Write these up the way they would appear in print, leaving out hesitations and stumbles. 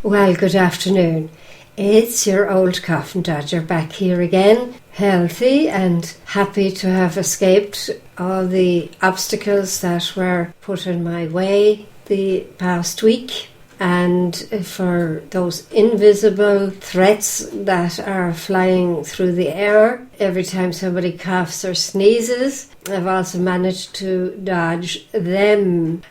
Well, good afternoon. It's your old coffin dodger back here again, healthy and happy to have escaped all the obstacles that were put in my way the past week, and for those invisible threats that are flying through the air every time somebody coughs or sneezes. I've also managed to dodge them.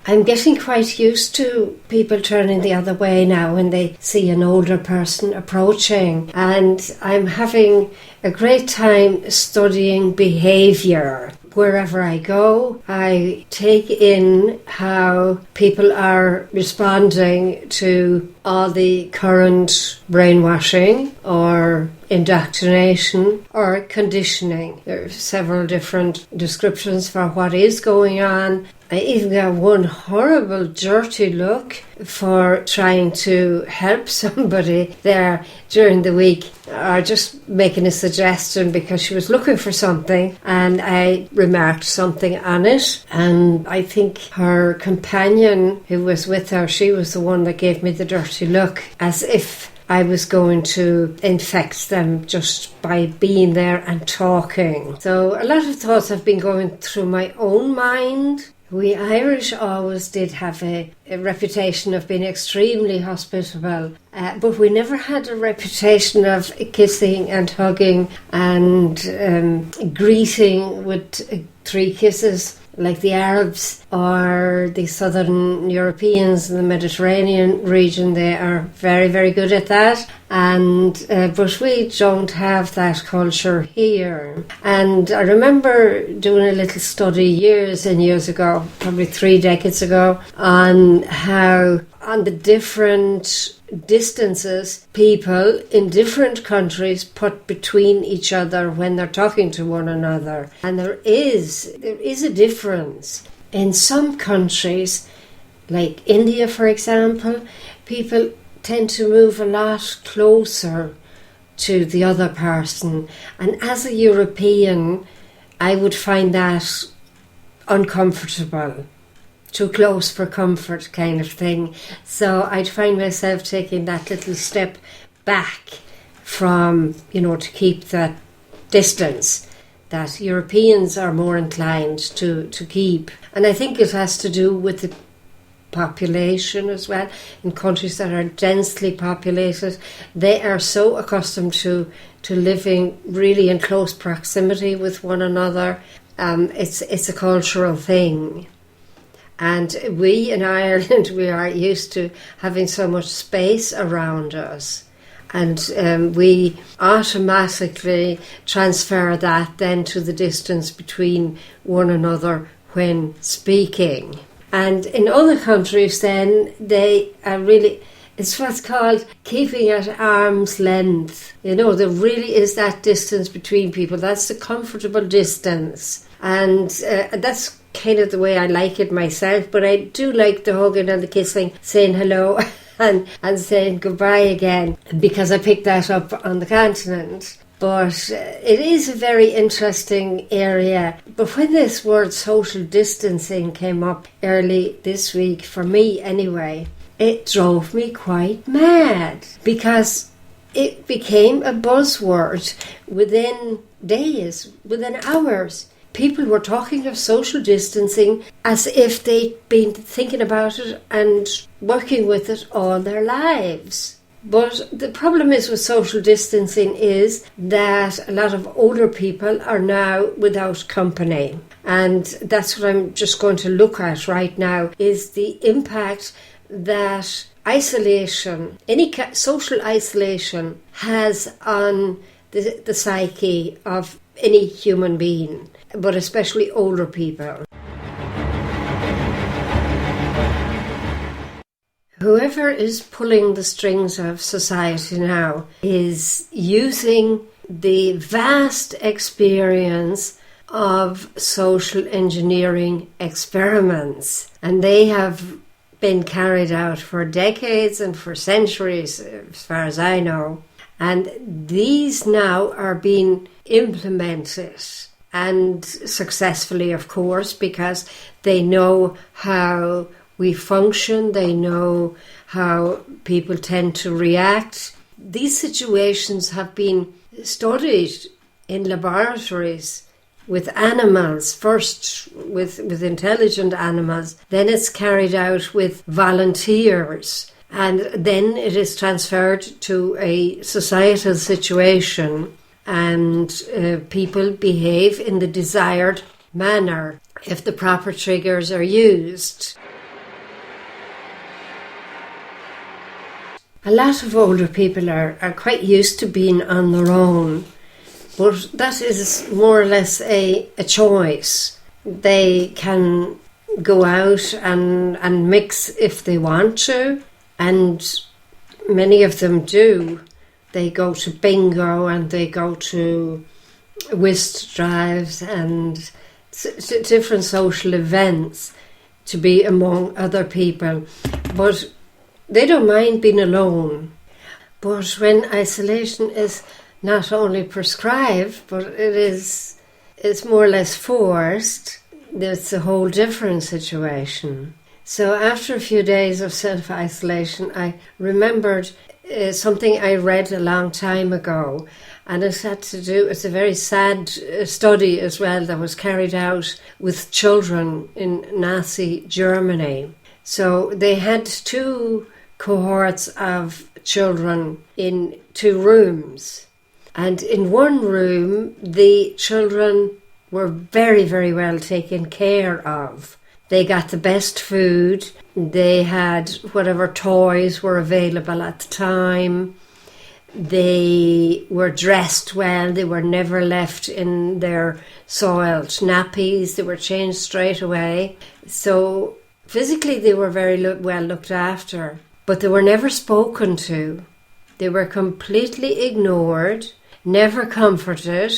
I'm getting quite used to people turning the other way now when they see an older person approaching, and I'm having a great time studying behaviour. Wherever I go, I take in how people are responding to all the current brainwashing or indoctrination or conditioning. There are several different descriptions for what is going on. I even got one horrible dirty look for trying to help somebody there during the week, or just making a suggestion because she was looking for something and I remarked something on it, and I think her companion who was with her, she was the one that gave me the dirty look, as if I was going to infect them just by being there and talking. So a lot of thoughts have been going through my own mind. We Irish always did have a reputation of being extremely hospitable, but we never had a reputation of kissing and hugging and greeting with 3 kisses like the Arabs or the Southern Europeans in the Mediterranean region. They are very, very good at that, and but we don't have that culture here. And I remember doing a little study years and years ago, probably 3 decades ago, on how on the different distances people in different countries put between each other when they're talking to one another. And there is a difference. In some countries, like India for example, people tend to move a lot closer to the other person, and as a European I would find that uncomfortable. Too close for comfort kind of thing. So I'd find myself taking that little step back from, to keep that distance that Europeans are more inclined to keep. And I think it has to do with the population as well. In countries that are densely populated, they are so accustomed to living really in close proximity with one another. It's a cultural thing. And we in Ireland, we are used to having so much space around us. And we automatically transfer that then to the distance between one another when speaking. And in other countries then, they are really, it's what's called keeping at arm's length. There really is that distance between people. That's the comfortable distance. And that's kind of the way I like it myself, but I do like the hugging and the kissing, saying hello and saying goodbye again, because I picked that up on the continent. But it is a very interesting area. But when this word social distancing came up early this week, for me anyway, it drove me quite mad, because it became a buzzword within days, within hours. People were talking of social distancing as if they'd been thinking about it and working with it all their lives. But the problem is with social distancing is that a lot of older people are now without company. And that's what I'm just going to look at right now, is the impact that isolation, any social isolation, has on the psyche of any human being, but especially older people. Whoever is pulling the strings of society now is using the vast experience of social engineering experiments, and they have been carried out for decades and for centuries, as far as I know. And these now are being implemented, and successfully, of course, because they know how we function. They know how people tend to react. These situations have been studied in laboratories with animals, first with intelligent animals, then it's carried out with volunteers, and then it is transferred to a societal situation, and people behave in the desired manner if the proper triggers are used. A lot of older people are quite used to being on their own, but that is more or less a choice. They can go out and mix if they want to, and many of them do. They go to bingo and they go to whist drives and different social events to be among other people. But they don't mind being alone. But when isolation is not only prescribed, but it's more or less forced, it's a whole different situation. So after a few days of self-isolation, I remembered something I read a long time ago, and it had to do, it's a very sad study as well that was carried out with children in Nazi Germany. So they had two cohorts of children in two rooms. And in one room, the children were very, very well taken care of. They got the best food. They had whatever toys were available at the time. They were dressed well. They were never left in their soiled nappies. They were changed straight away. So physically, they were very well looked after. But they were never spoken to. They were completely ignored, never comforted,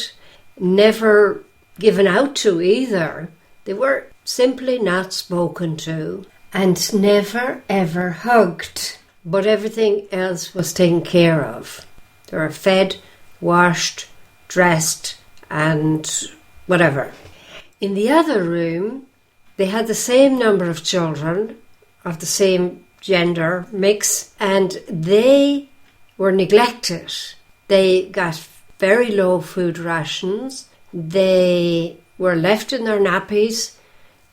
never given out to either. They were simply not spoken to and never ever hugged. But everything else was taken care of. They were fed, washed, dressed and whatever. In the other room, they had the same number of children of the same gender mix, and they were neglected. They got very low food rations. They were left in their nappies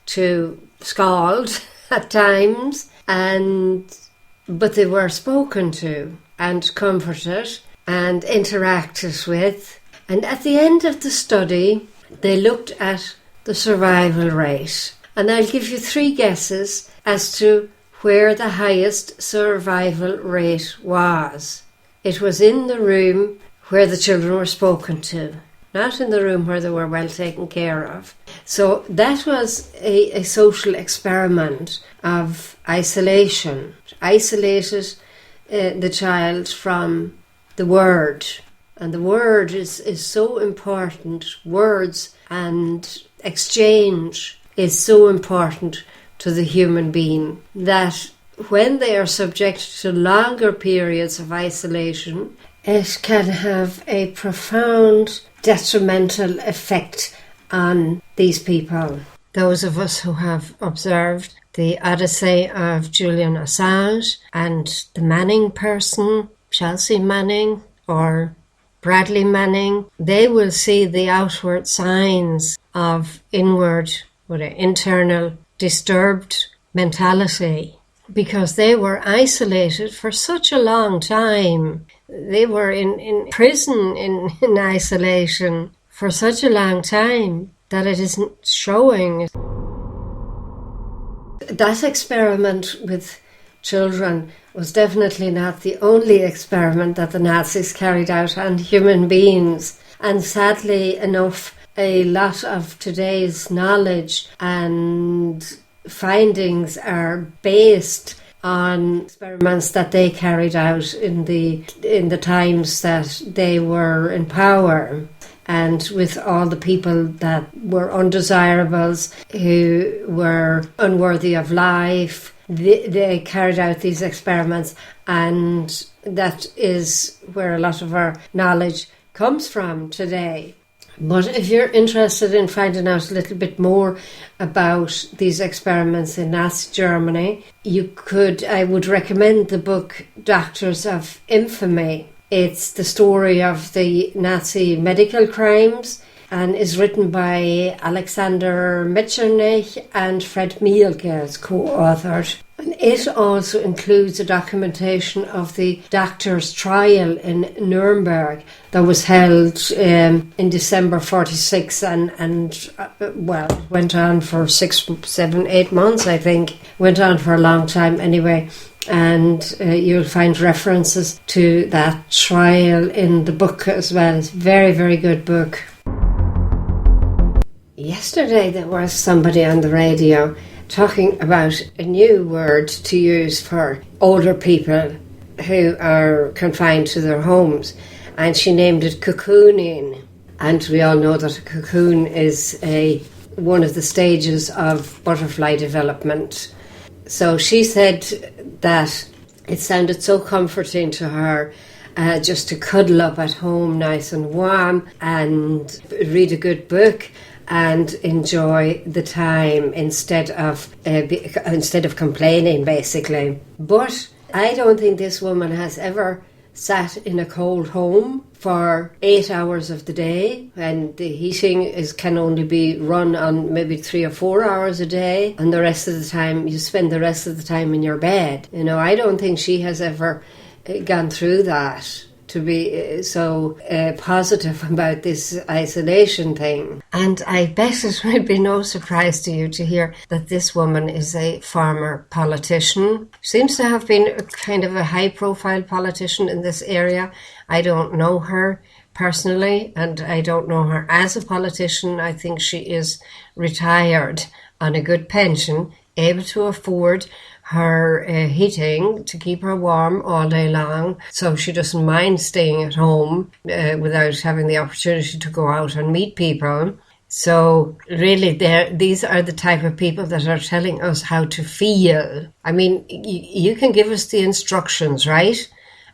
to scald at times, but they were spoken to and comforted and interacted with. And at the end of the study, they looked at the survival rate. And I'll give you 3 guesses as to where the highest survival rate was. It was in the room where the children were spoken to, not in the room where they were well taken care of. So that was a social experiment of isolation. Isolated the child from the word. And the word is so important. Words and exchange is so important to the human being that when they are subjected to longer periods of isolation, it can have a profound detrimental effect on these people. Those of us who have observed the Odyssey of Julian Assange and the Manning person, Chelsea Manning or Bradley Manning, they will see the outward signs of internal disturbed mentality, because they were isolated for such a long time. They were in prison in isolation for such a long time that it isn't showing. That experiment with children was definitely not the only experiment that the Nazis carried out on human beings. And sadly enough, a lot of today's knowledge and findings are based on experiments that they carried out in the times that they were in power, and with all the people that were undesirables, who were unworthy of life. They carried out these experiments, and that is where a lot of our knowledge comes from today. But if you're interested in finding out a little bit more about these experiments in Nazi Germany, I would recommend the book Doctors of Infamy. It's the story of the Nazi medical crimes and is written by Alexander Metternich and Fred Mielke as co-authored. And it also includes a documentation of the doctor's trial in Nuremberg that was held in December 46 and went on for 6, 7, 8 months, I think. Went on for a long time anyway. And you'll find references to that trial in the book as well. It's a very, very good book. Yesterday there was somebody on the radio talking about a new word to use for older people who are confined to their homes, and she named it cocooning. And we all know that a cocoon is one of the stages of butterfly development. So she said that it sounded so comforting to her just to cuddle up at home nice and warm and read a good book and enjoy the time instead of complaining, basically. But I don't think this woman has ever sat in a cold home for 8 hours of the day, and the heating can only be run on maybe 3 or 4 hours a day, and the rest of the time you spend the rest of the time in your bed. I don't think she has ever gone through that, to be so positive about this isolation thing. And I bet it will be no surprise to you to hear that this woman is a former politician. Seems to have been kind of a high-profile politician in this area. I don't know her personally, and I don't know her as a politician. I think she is retired on a good pension, able to afford her heating to keep her warm all day long, so she doesn't mind staying at home without having the opportunity to go out and meet people. So really these are the type of people that are telling us how to feel. I mean, you can give us the instructions, right?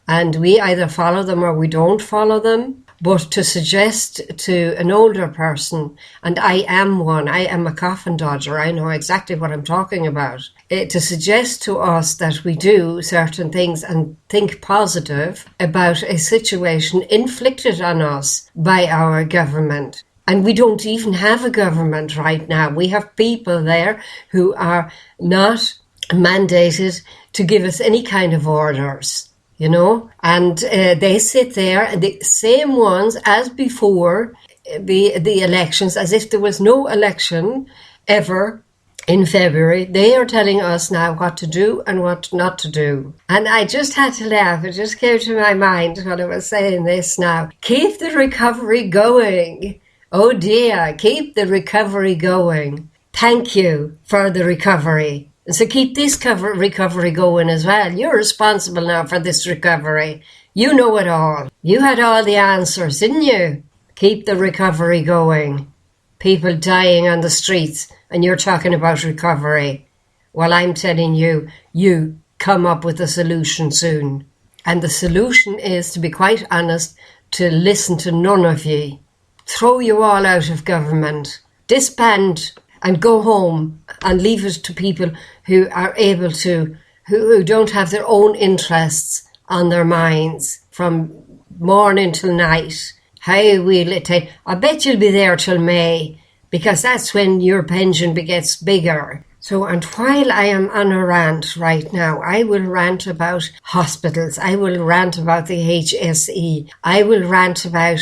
And we either follow them or we don't follow them. But to suggest to an older person, and I am one, I am a coffin dodger, I know exactly what I'm talking about, to suggest to us that we do certain things and think positive about a situation inflicted on us by our government. And we don't even have a government right now. We have people there who are not mandated to give us any kind of orders. And they sit there, and the same ones as before the elections, as if there was no election ever in February. They are telling us now what to do and what not to do. And I just had to laugh. It just came to my mind when I was saying this now. Keep the recovery going. Oh dear, keep the recovery going. Thank you for the recovery. So keep this recovery going as well. You're responsible now for this recovery. You know it all. You had all the answers, didn't you? Keep the recovery going. People dying on the streets, and you're talking about recovery. Well, I'm telling you, you come up with a solution soon. And the solution is, to be quite honest, to listen to none of ye. Throw you all out of government. Disband and go home and leave it to people who are able to, who don't have their own interests on their minds from morning till night. How will it take? I bet you'll be there till May, because that's when your pension gets bigger. So, and while I am on a rant right now, I will rant about hospitals. I will rant about the HSE. I will rant about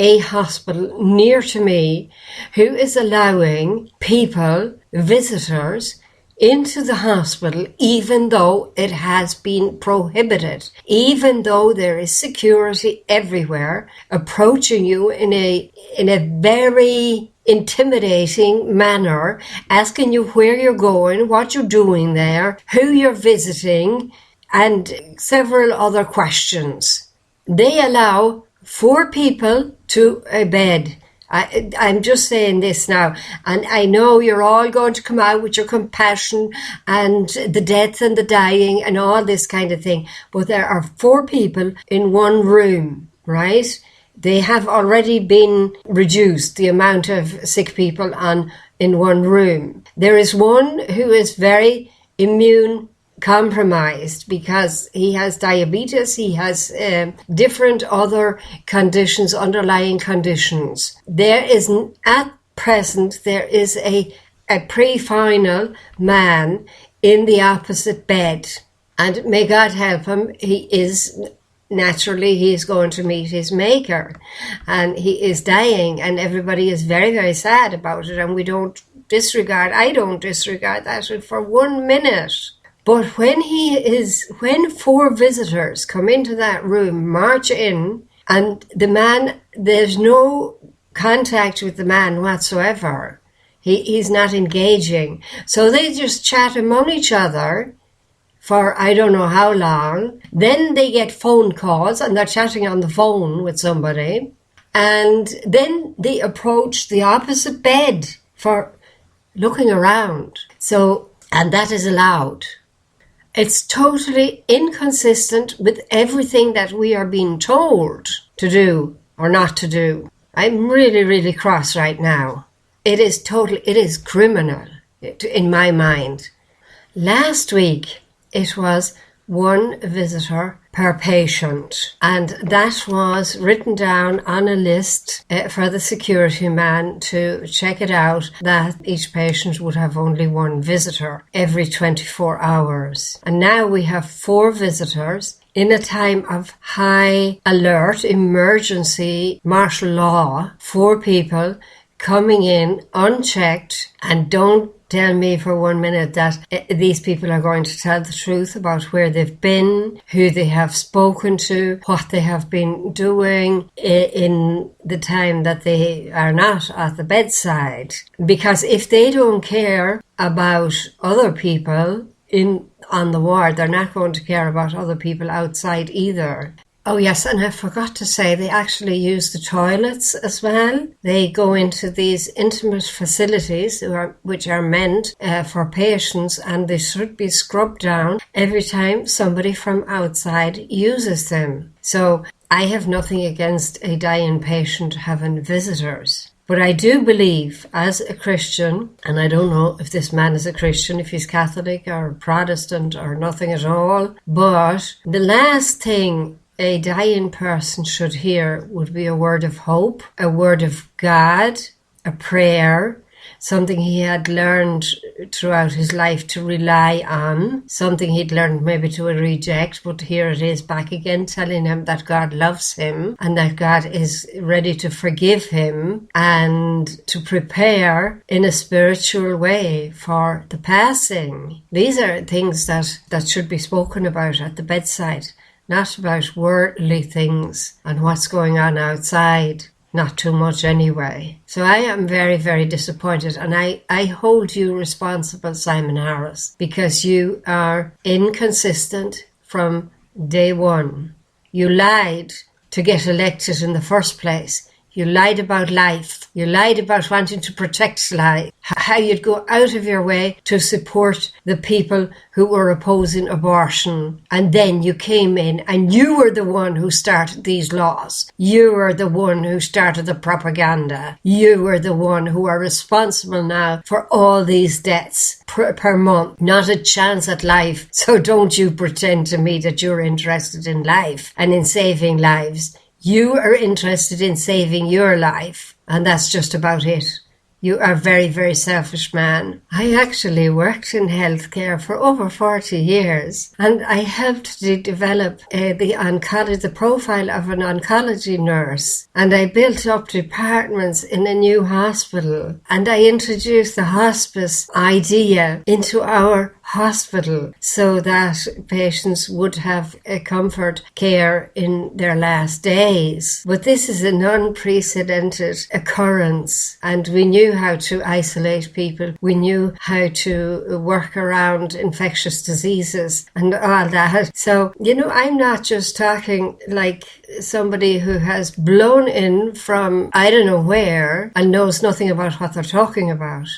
a hospital near to me who is allowing people, visitors, into the hospital even though it has been prohibited, even though there is security everywhere approaching you in a very intimidating manner, asking you where you're going, what you're doing there, who you're visiting, and several other questions. They allow 4 people to a bed. I'm just saying this now, and I know you're all going to come out with your compassion and the death and the dying and all this kind of thing, but there are 4 people in one room, right? they have already been reduced, the amount of sick people in one room. There is one who is very immune compromised because he has diabetes, he has different other conditions, underlying conditions. At present, there is a pre-final man in the opposite bed. And may God help him, he's going to meet his maker. And he is dying, and everybody is very, very sad about it. And I don't disregard that for 1 minute. But when 4 visitors come into that room, march in, and the man, there's no contact with the man whatsoever. He's not engaging. So they just chat among each other for I don't know how long. Then they get phone calls and they're chatting on the phone with somebody. And then they approach the opposite bed for looking around. So, and that is allowed. It's totally inconsistent with everything that we are being told to do or not to do. I'm really, really cross right now. It is criminal in my mind. Last week, it was 1 visitor per patient, and that was written down on a list for the security man to check it out, that each patient would have only 1 visitor every 24 hours. And now we have 4 visitors in a time of high alert, emergency, martial law. 4 people coming in unchecked, and don't tell me for 1 minute that these people are going to tell the truth about where they've been, who they have spoken to, what they have been doing in the time that they are not at the bedside. Because if they don't care about other people on the ward, they're not going to care about other people outside either. Oh yes, and I forgot to say, they actually use the toilets as well. They go into these intimate facilities which are meant for patients, and they should be scrubbed down every time somebody from outside uses them. So I have nothing against a dying patient having visitors. But I do believe, as a Christian, and I don't know if this man is a Christian, if he's Catholic or Protestant or nothing at all, but the last thing a dying person should hear would be a word of hope, a word of God, a prayer, something he had learned throughout his life to rely on, something he'd learned maybe to reject, but here it is back again, telling him that God loves him and that God is ready to forgive him and to prepare in a spiritual way for the passing. These are things that should be spoken about at the bedside, not about worldly things and what's going on outside. Not too much anyway. So I am very, very disappointed, and I hold you responsible, Simon Harris, because you are inconsistent from day one. You lied to get elected in the first place. You lied about life. You lied about wanting to protect life. How you'd go out of your way to support the people who were opposing abortion. And then you came in and you were the one who started these laws. You were the one who started the propaganda. You were the one who are responsible now for all these deaths per month. Not a chance at life. So don't you pretend to me that you're interested in life and in saving lives. You are interested in saving your life, and that's just about it. You are a very, very selfish man. I actually worked in healthcare for over 40 years, and I helped to develop the profile of an oncology nurse, and I built up departments in a new hospital, and I introduced the hospice idea into our hospital so that patients would have a comfort care in their last days. But this is an unprecedented occurrence, and we knew how to isolate people. We knew how to work around infectious diseases and all that. So, I'm not just talking like somebody who has blown in from I don't know where and knows nothing about what they're talking about.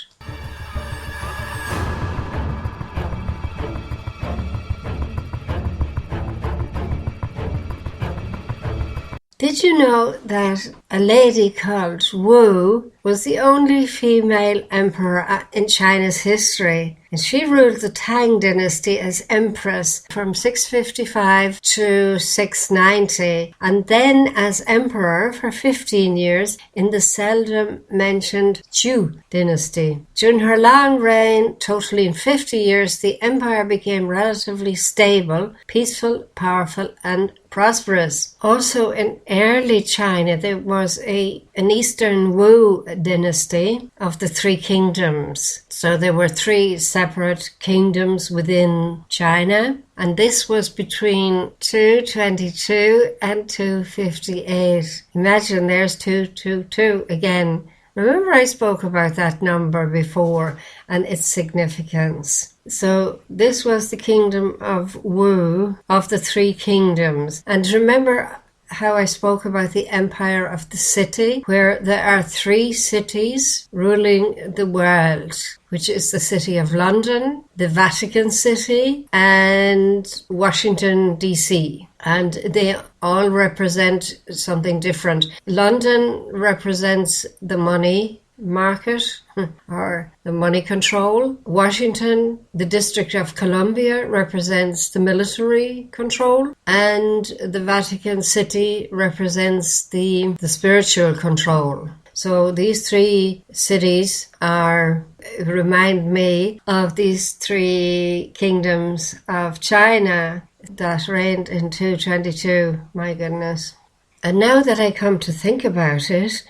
Did you know that a lady called Wu was the only female emperor in China's history? And she ruled the Tang dynasty as empress from 655 to 690, and then as emperor for 15 years in the seldom mentioned Zhou dynasty. During her long reign, totaling 50 years, the empire became relatively stable, peaceful, powerful, and prosperous. Also in early China, there was an Eastern Wu dynasty of the three kingdoms. So there were three separate kingdoms within China, and this was between 222 and 258. Imagine there's 222 again. Remember I spoke about that number before and its significance. So this was the kingdom of Wu, of the three kingdoms. And remember how I spoke about the empire of the city, where there are three cities ruling the world, which is the city of London, the Vatican City, and Washington, D.C. And they all represent something different. London represents the money market or the money control. Washington, the District of Columbia, represents the military control, and the Vatican City represents the spiritual control. So these three cities remind me of these three kingdoms of China that reigned in 222. My goodness. And now that I come to think about it,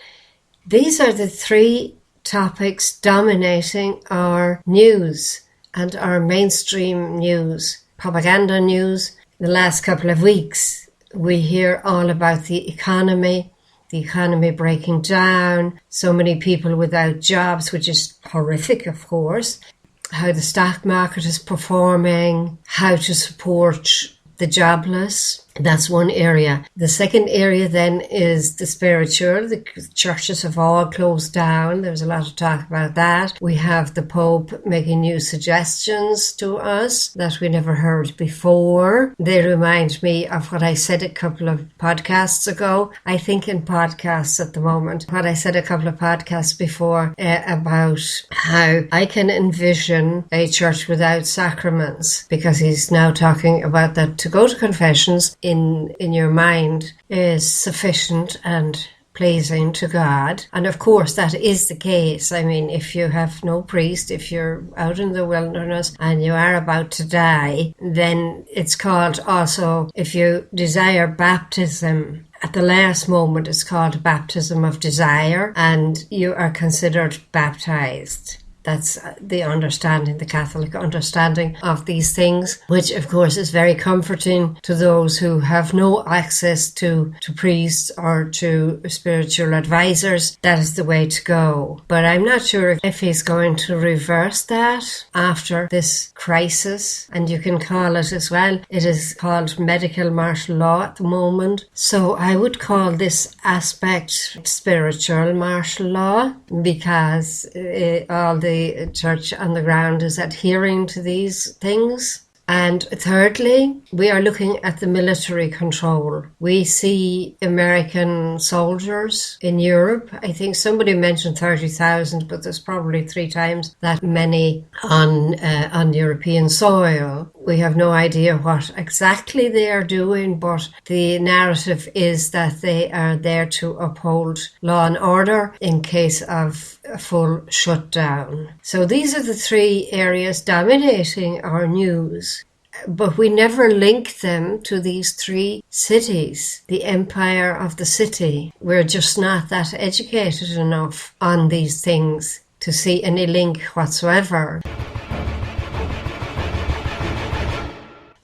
these are the three topics dominating our news and our mainstream news, propaganda news. The last couple of weeks, we hear all about the economy breaking down, so many people without jobs, which is horrific, of course, how the stock market is performing, how to support the jobless. That's one area. The second area then is the spiritual. The churches have all closed down. There's a lot of talk about that. We have the Pope making new suggestions to us that we never heard before. They remind me of what I said a couple of podcasts ago. I think in podcasts at the moment, what I said a couple of podcasts before about how I can envision a church without sacraments, because he's now talking about that to go to confessions in your mind is sufficient and pleasing to God. And of course that is the case. I mean, if you have no priest, if you're out in the wilderness and you are about to die, then it's called also, if you desire baptism at the last moment, it's called baptism of desire, and you are considered baptized. That's the understanding, the Catholic understanding of these things, which of course is very comforting to those who have no access to priests or to spiritual advisors. That is the way to go. But I'm not sure if he's going to reverse that after this crisis, and you can call it as well. It is called medical martial law at the moment. So I would call this aspect spiritual martial law, because all the church on the ground is adhering to these things. And thirdly, we are looking at the military control. We see American soldiers in Europe. I think somebody mentioned 30,000, but there's probably 3 times that many on European soil. We have no idea what exactly they are doing, but the narrative is that they are there to uphold law and order in case of a full shutdown. So these are the 3 areas dominating our news. But we never link them to these 3 cities, the empire of the city. We're just not that educated enough on these things to see any link whatsoever.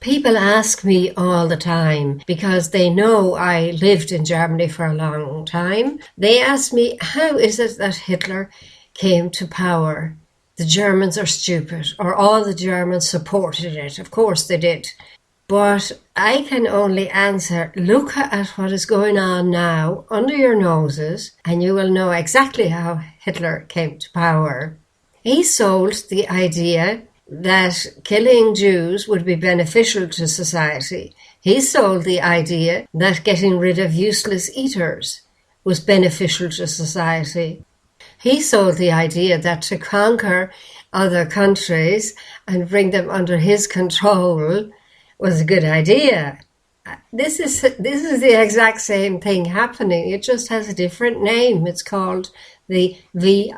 People ask me all the time, because they know I lived in Germany for a long time. They ask me, how is it that Hitler came to power? The Germans are stupid, or all the Germans supported it. Of course they did. But I can only answer, look at what is going on now under your noses, and you will know exactly how Hitler came to power. He sold the idea that killing Jews would be beneficial to society. He sold the idea that getting rid of useless eaters was beneficial to society. He sold the idea that to conquer other countries and bring them under his control was a good idea. This is the exact same thing happening. It just has a different name. It's called the VIRUS.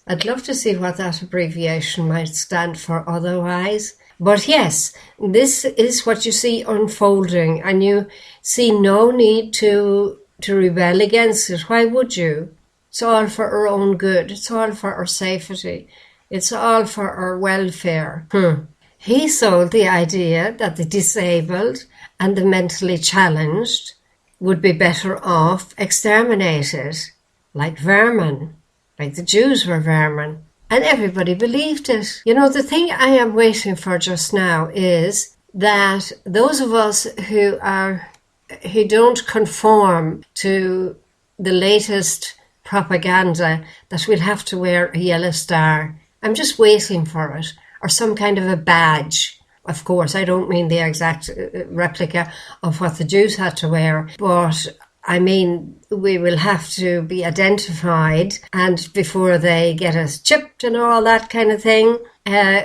I'd love to see what that abbreviation might stand for otherwise. But yes, this is what you see unfolding, and you see no need to rebel against it. Why would you? It's all for our own good. It's all for our safety. It's all for our welfare. He sold the idea that the disabled and the mentally challenged would be better off exterminated, like vermin, like the Jews were vermin. And everybody believed it. You know, the thing I am waiting for just now is that those of us who don't conform to the latest propaganda that we'll have to wear a yellow star, I'm just waiting for it, or some kind of a badge. Of course, I don't mean the exact replica of what the Jews had to wear, but I mean, we will have to be identified, and before they get us chipped and all that kind of thing,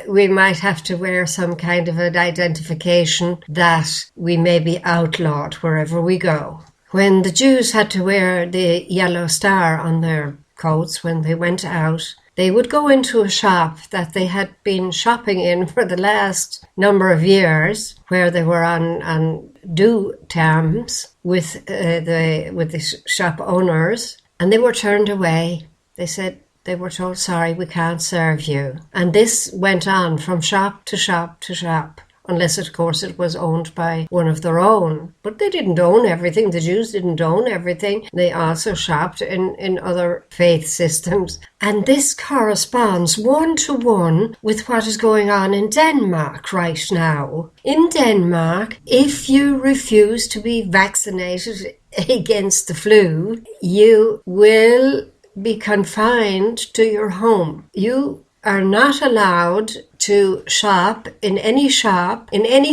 we might have to wear some kind of an identification that we may be outlawed wherever we go. When the Jews had to wear the yellow star on their coats when they went out, they would go into a shop that they had been shopping in for the last number of years, where they were on due terms with the shop owners, and they were turned away. They were told, sorry, we can't serve you. And this went on from shop to shop to shop, unless, of course, it was owned by one of their own. But they didn't own everything. The Jews didn't own everything. They also shopped in other faith systems. And this corresponds one-to-one with what is going on in Denmark right now. In Denmark, if you refuse to be vaccinated against the flu, you will be confined to your home. You are not allowed to shop, in any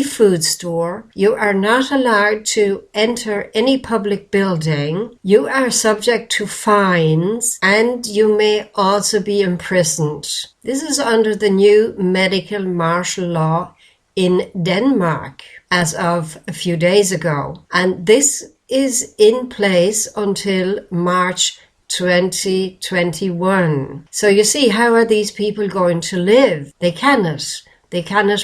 food store. You are not allowed to enter any public building. You are subject to fines, and you may also be imprisoned. This is under the new medical martial law in Denmark as of a few days ago. And this is in place until March 2021. So you see, how are these people going to live? They cannot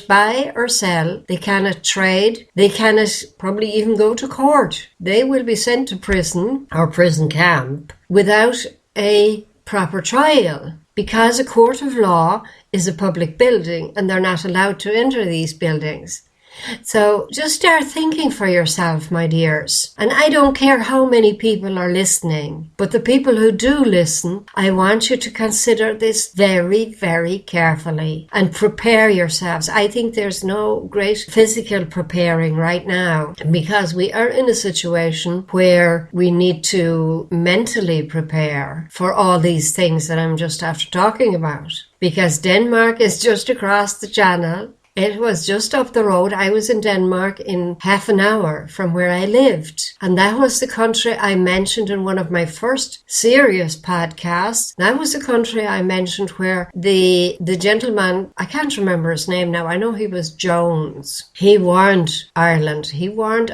buy or sell. They cannot trade. They cannot probably even go to court. They will be sent to prison or prison camp without a proper trial, because a court of law is a public building and they're not allowed to enter these buildings. So just start thinking for yourself, my dears. And I don't care how many people are listening, but the people who do listen, I want you to consider this very, very carefully and prepare yourselves. I think there's no great physical preparing right now, because we are in a situation where we need to mentally prepare for all these things that I'm just after talking about. Because Denmark is just across the channel. It was just up the road. I was in Denmark in half an hour from where I lived. And that was the country I mentioned in one of my first serious podcasts. That was the country I mentioned where the gentleman, I can't remember his name now. I know he was Jones. He warned Ireland. He warned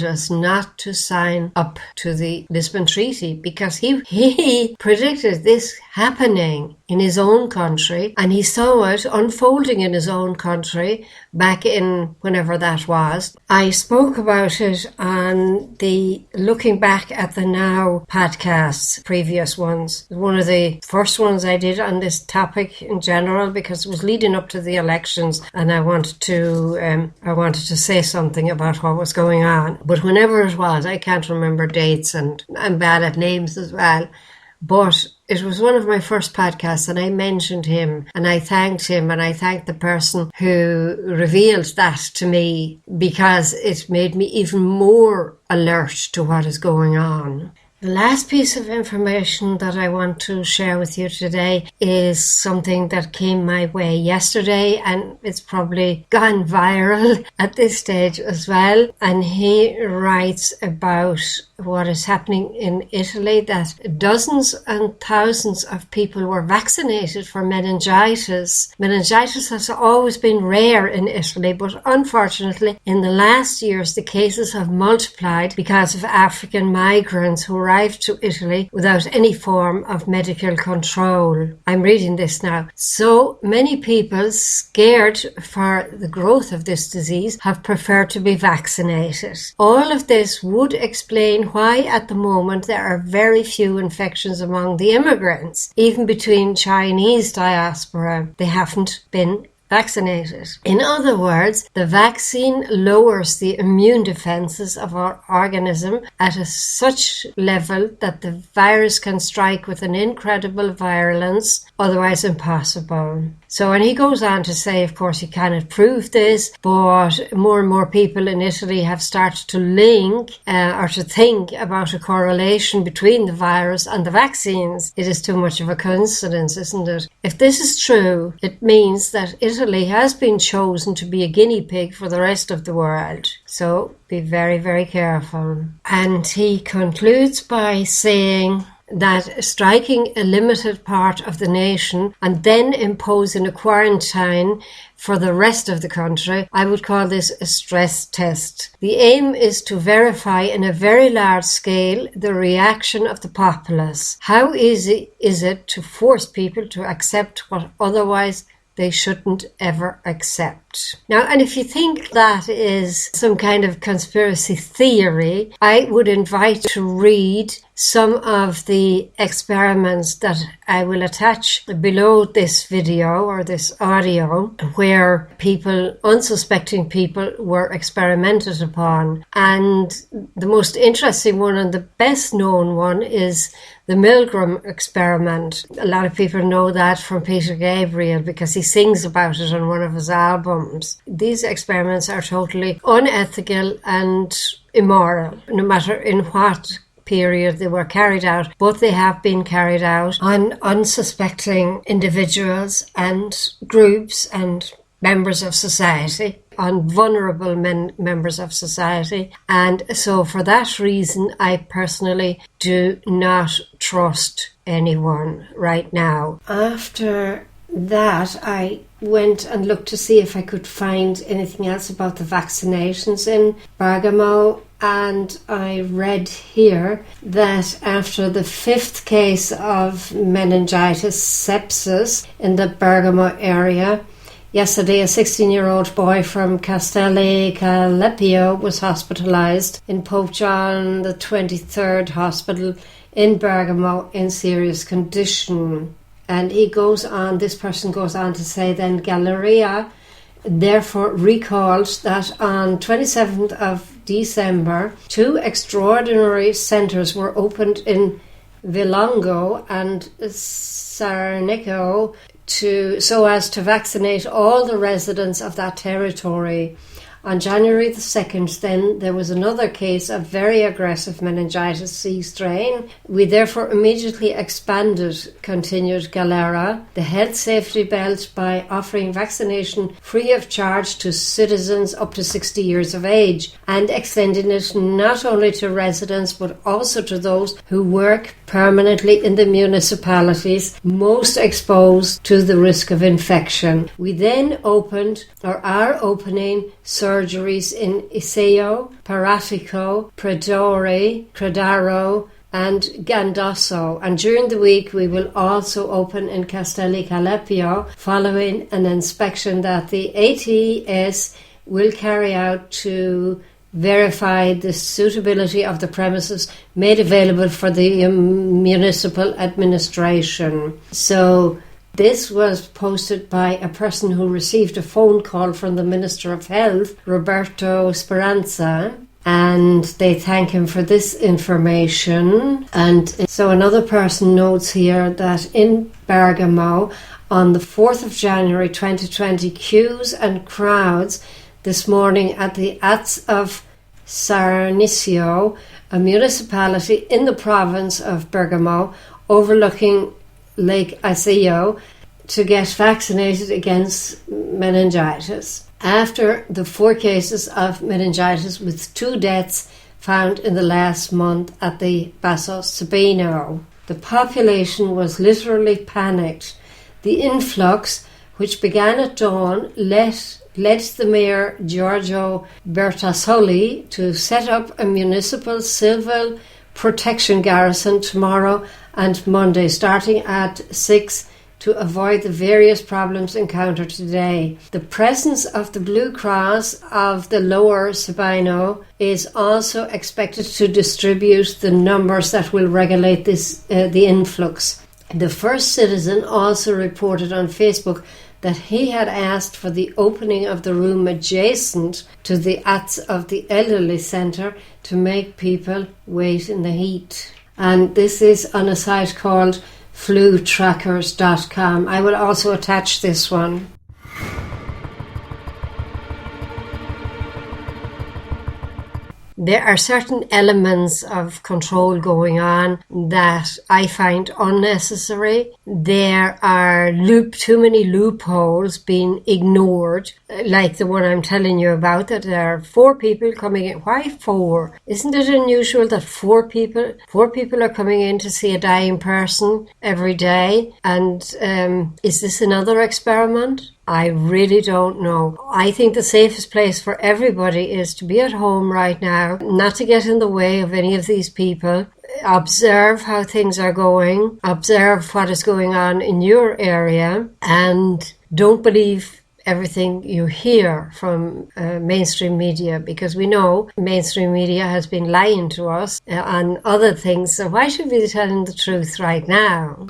us not to sign up to the Lisbon Treaty, because he predicted this happening in his own country, and he saw it unfolding in his own country back in whenever that was. I spoke about it on the Looking Back at the Now podcasts, previous ones. One of the first ones I did on this topic in general, because it was leading up to the elections and I wanted to say something about what was going on. But whenever it was, I can't remember dates, and I'm bad at names as well. But it was one of my first podcasts, and I mentioned him, and I thanked him, and I thanked the person who revealed that to me, because it made me even more alert to what is going on. The last piece of information that I want to share with you today is something that came my way yesterday, and it's probably gone viral at this stage as well. And he writes about what is happening in Italy, that dozens and thousands of people were vaccinated for meningitis. Meningitis has always been rare in Italy, but unfortunately in the last years the cases have multiplied because of African migrants who arrived to Italy without any form of medical control. I'm reading this now. So many people, scared for the growth of this disease, have preferred to be vaccinated. All of this would explain why at the moment there are very few infections among the immigrants. Even between Chinese diaspora, they haven't been vaccinated. In other words, the vaccine lowers the immune defenses of our organism at such level that the virus can strike with an incredible virulence, otherwise impossible. So, and he goes on to say, of course, you cannot prove this, but more and more people in Italy have started to link or to think about a correlation between the virus and the vaccines. It is too much of a coincidence, isn't it? If this is true, it means that Italy has been chosen to be a guinea pig for the rest of the world. So be very, very careful. And he concludes by saying that striking a limited part of the nation and then imposing a quarantine for the rest of the country, I would call this a stress test. The aim is to verify in a very large scale the reaction of the populace. How easy is it to force people to accept what otherwise they shouldn't ever accept? Now, and if you think that is some kind of conspiracy theory, I would invite you to read some of the experiments that I will attach below this video or this audio, where people, unsuspecting people, were experimented upon. And the most interesting one and the best known one is the Milgram experiment. A lot of people know that from Peter Gabriel because he sings about it on one of his albums. These experiments are totally unethical and immoral, no matter in what period they were carried out, but they have been carried out on unsuspecting individuals and groups and members of society, on vulnerable members of society. And so for that reason, I personally do not trust anyone right now. After that, I went and looked to see if I could find anything else about the vaccinations in Bergamo, and I read here that after the 5th case of meningitis sepsis in the Bergamo area, yesterday a 16-year-old boy from Castelli Calepio was hospitalised in Pope John the 23rd Hospital in Bergamo in serious condition. And this person goes on to say then Galleria therefore recalled that on 27th of December, 2 extraordinary centres were opened in Villongo and Sarneco so as to vaccinate all the residents of that territory. On January the 2nd, then, there was another case of very aggressive meningitis C strain. We therefore immediately expanded, continued Galera, the health safety belt by offering vaccination free of charge to citizens up to 60 years of age and extending it not only to residents but also to those who work permanently in the municipalities most exposed to the risk of infection. We then are opening surgeries in Iseo, Paratico, Credaro and Gandosso, and during the week we will also open in Castelli Calepio following an inspection that the ATS will carry out to verify the suitability of the premises made available for the municipal administration. So this was posted by a person who received a phone call from the Minister of Health, Roberto Speranza, and they thank him for this information. And so another person notes here that in Bergamo on the 4th of January 2020, queues and crowds this morning at the Atz of Sarnicio a municipality in the province of Bergamo overlooking Lake Iseo, to get vaccinated against meningitis after the 4 cases of meningitis with 2 deaths found in the last month at the Basso Sabino. The population was literally panicked. The influx, which began at dawn, led the mayor Giorgio Bertasoli to set up a municipal civil protection garrison tomorrow and Monday, starting at 6, to avoid the various problems encountered today. The presence of the Blue Cross of the Lower Sabino is also expected to distribute the numbers that will regulate the influx. The first citizen also reported on Facebook that he had asked for the opening of the room adjacent to the ATS of the elderly centre to make people wait in the heat. And this is on a site called flutrackers.com. I will also attach this one. There are certain elements of control going on that I find unnecessary. There are too many loopholes being ignored, like the one I'm telling you about, that there are 4 people coming in. Why 4? Isn't it unusual that 4 people are coming in to see a dying person every day? And is this another experiment? I really don't know. I think the safest place for everybody is to be at home right now, not to get in the way of any of these people. Observe how things are going, observe what is going on in your area, and don't believe everything you hear from mainstream media, because we know mainstream media has been lying to us on other things. So why should we be telling the truth right now?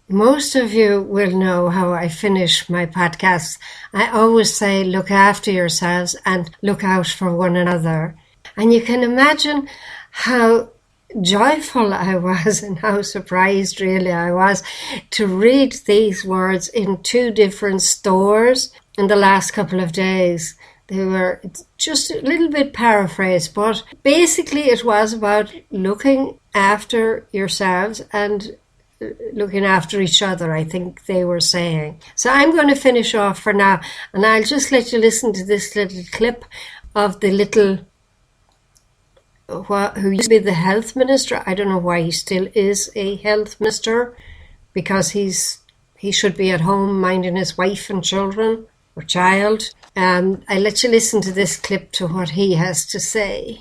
Most of you will know how I finish my podcasts. I always say, look after yourselves and look out for one another. And you can imagine how joyful I was and how surprised really I was to read these words in 2 different stores in the last couple of days. They were just a little bit paraphrased, but basically it was about looking after yourselves and looking after each other, I think they were saying. So I'm going to finish off for now, and I'll just let you listen to this little clip of the little, who used to be the health minister. I don't know why he still is a health minister, because he should be at home minding his wife and children or child. I'll let you listen to this clip to what he has to say.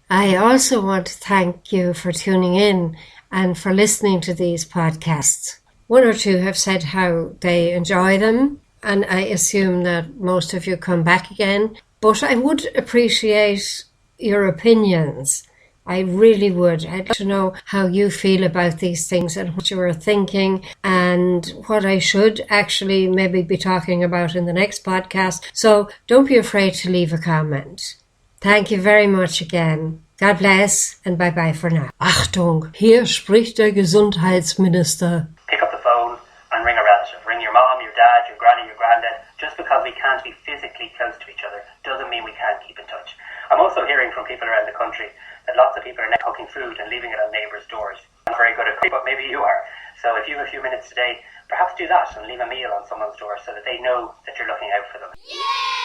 I also want to thank you for tuning in and for listening to these podcasts. 1 or 2 have said how they enjoy them, and I assume that most of you come back again. But I would appreciate your opinions. I really would. I'd like to know how you feel about these things and what you are thinking and what I should actually maybe be talking about in the next podcast. So don't be afraid to leave a comment. Thank you very much again. God bless and bye-bye for now. Achtung, hier spricht der Gesundheitsminister. Pick up the phone and ring a relative. Ring your mom, your dad, your granny, your granddad. Just because we can't be physically close to each other doesn't mean we can't keep in touch. I'm also hearing from people around the country that lots of people are now cooking food and leaving it on neighbours' doors. I'm very good at cooking, but maybe you are. So if you have a few minutes today, perhaps do that and leave a meal on someone's door so that they know that you're looking out for them. Yeah!